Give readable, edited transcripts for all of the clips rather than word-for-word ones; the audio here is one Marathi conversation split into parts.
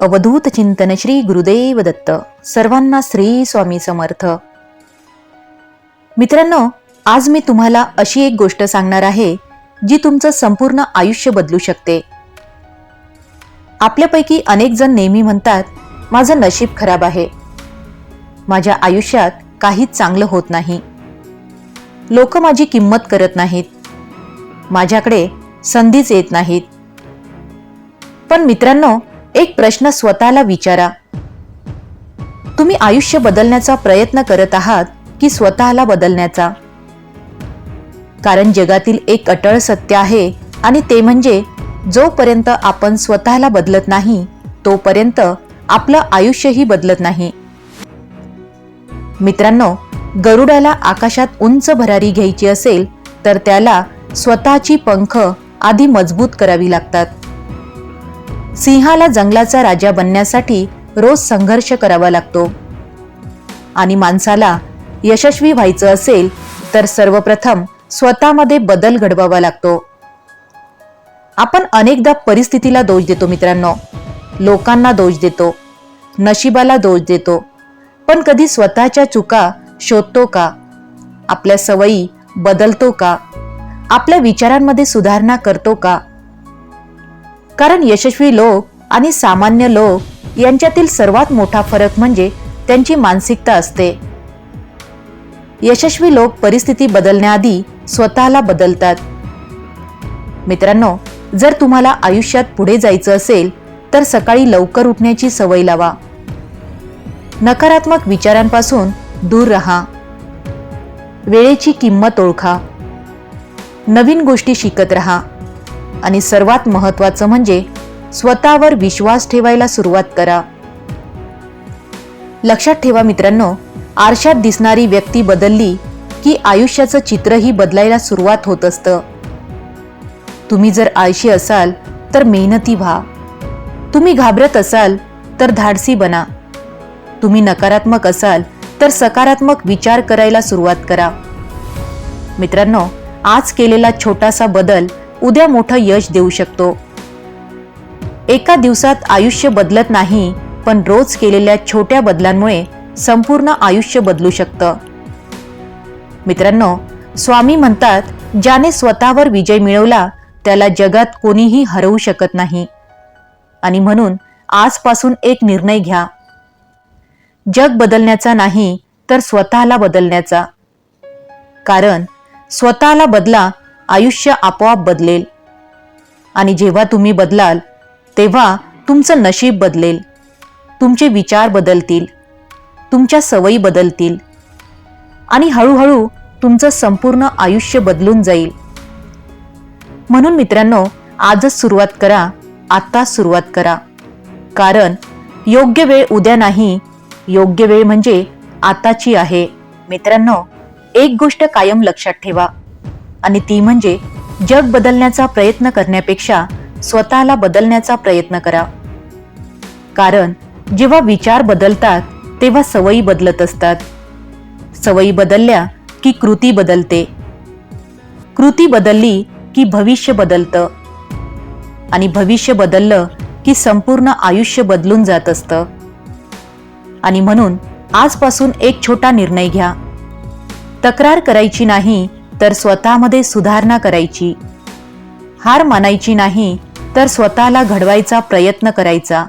अवधूत चिंतन श्री गुरुदेव दत्त. सर्वांना श्री स्वामी समर्थ. मित्रांनो, आज मी तुम्हाला अशी एक गोष्ट सांगणार आहे जी तुमचं संपूर्ण आयुष्य बदलू शकते. आपल्यापैकी अनेक जण नेहमी म्हणतात, माझं नशीब खराब आहे, माझ्या आयुष्यात काहीच चांगलं होत नाही, लोक माझी किंमत करत नाहीत, माझ्याकडे संधीच येत नाहीत. पण मित्रांनो, एक प्रश्न स्वतःला विचारा, तुम्ही आयुष्य बदलण्याचा प्रयत्न करत आहात की स्वतःला बदलण्याचा? कारण जगातील एक अटळ सत्य आहे आणि ते म्हणजे जोपर्यंत आपण स्वतःला बदलत नाही तोपर्यंत आपलं आयुष्यही बदलत नाही. मित्रांनो, गरुडाला आकाशात उंच भरारी घ्यायची असेल तर त्याला स्वतःची पंख आधी मजबूत करावी लागतात. सिंहाला जंगलाचा राजा बनण्यासाठी रोज संघर्ष करावा लागतो आणि माणसाला यशस्वी व्हायचं असेल तर सर्वप्रथम स्वतःमध्ये बदल घडवावा लागतो. आपण अनेकदा परिस्थितीला दोष देतो मित्रांनो, लोकांना दोष देतो, नशिबाला दोष देतो, पण कधी स्वतःच्या चुका शोधतो का? आपल्या सवयी बदलतो का? आपल्या विचारांमध्ये सुधारणा करतो का? कारण यशस्वी लोक आणि सामान्य लोक यांच्यातील सर्वात मोठा फरक म्हणजे त्यांची मानसिकता असते. यशस्वी लोक परिस्थिती बदलण्याआधी स्वतःला बदलतात. मित्रांनो, जर तुम्हाला आयुष्यात पुढे जायचं असेल तर सकाळी लवकर उठण्याची सवय लावा. नकारात्मक विचारांपासून दूर राहा. वेळेची किंमत ओळखा. नवीन गोष्टी शिकत राहा आणि सर्वात महत्त्वाचं म्हणजे स्वतःवर विश्वास ठेवायला सुरुवात करा. लक्षात ठेवा मित्रांनो, आरशात दिसणारी व्यक्ती बदलली की आयुष्याचं चित्रही बदलायला सुरुवात होत असतं. तुम्ही जर आळशी असाल तर मेहनती व्हा. तुम्ही घाबरत असाल तर धाडसी बना. तुम्ही नकारात्मक असाल तर सकारात्मक विचार करायला सुरुवात करा. मित्रांनो, आज केलेला छोटासा बदल उद्या मोठं यश देऊ शकतो. एका दिवसात आयुष्य बदलत नाही, पण रोज केलेल्या छोट्या बदलांमुळे संपूर्ण आयुष्य बदलू शकतं. मित्रांनो, स्वामी म्हणतात, ज्याने स्वतःवर विजय मिळवला त्याला जगात कोणीही हरवू शकत नाही. आणि म्हणून आजपासून एक निर्णय घ्या, जग बदलण्याचा नाही तर स्वतःला बदलण्याचा. कारण स्वतःला बदला, आयुष्य आपोआप बदलेल. आणि जेव्हा तुम्ही बदलाल तेव्हा तुमचं नशीब बदलेल, तुमचे विचार बदलतील, तुमच्या सवयी बदलतील आणि हळूहळू तुमचं संपूर्ण आयुष्य बदलून जाईल. म्हणून मित्रांनो, आजच सुरुवात करा, आत्ताच सुरुवात करा. कारण योग्य वेळ उद्या नाही, योग्य वेळ म्हणजे आताची आहे. मित्रांनो, एक गोष्ट कायम लक्षात ठेवा आणि ती म्हणजे जग बदलण्याचा प्रयत्न करण्यापेक्षा स्वतःला बदलण्याचा प्रयत्न करा. कारण जेव्हा विचार बदलतात तेव्हा सवयी बदलत असतात. सवयी बदलल्या की कृती बदलते. कृती बदलली की भविष्य बदलतं आणि भविष्य बदललं की संपूर्ण आयुष्य बदलून जात असतं. आणि म्हणून आजपासून एक छोटा निर्णय घ्या. तक्रार करायची नाही तर स्वतःमध्ये सुधारणा करायची. हार मानायची नाही तर स्वतःला घडवायचा प्रयत्न करायचा.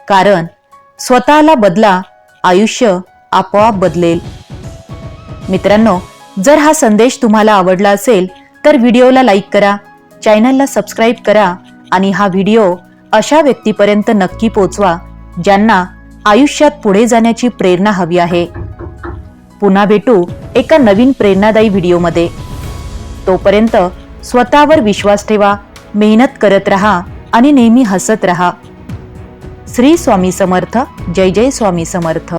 कारण स्वतःला बदला, आयुष्य आपोआप बदलेल. मित्रांनो, जर हा संदेश तुम्हाला आवडला असेल तर व्हिडिओला लाईक करा, चॅनलला सबस्क्राईब करा आणि हा व्हिडिओ अशा व्यक्तीपर्यंत नक्की पोचवा ज्यांना आयुष्यात पुढे जाण्याची प्रेरणा हवी आहे. पुन्हा भेटू एका नवीन प्रेरणादायी व्हिडिओमध्ये. तोपर्यंत स्वतःवर विश्वास ठेवा, मेहनत करत राहा आणि नेहमी हसत राहा. श्री स्वामी समर्थ. जय जय स्वामी समर्थ.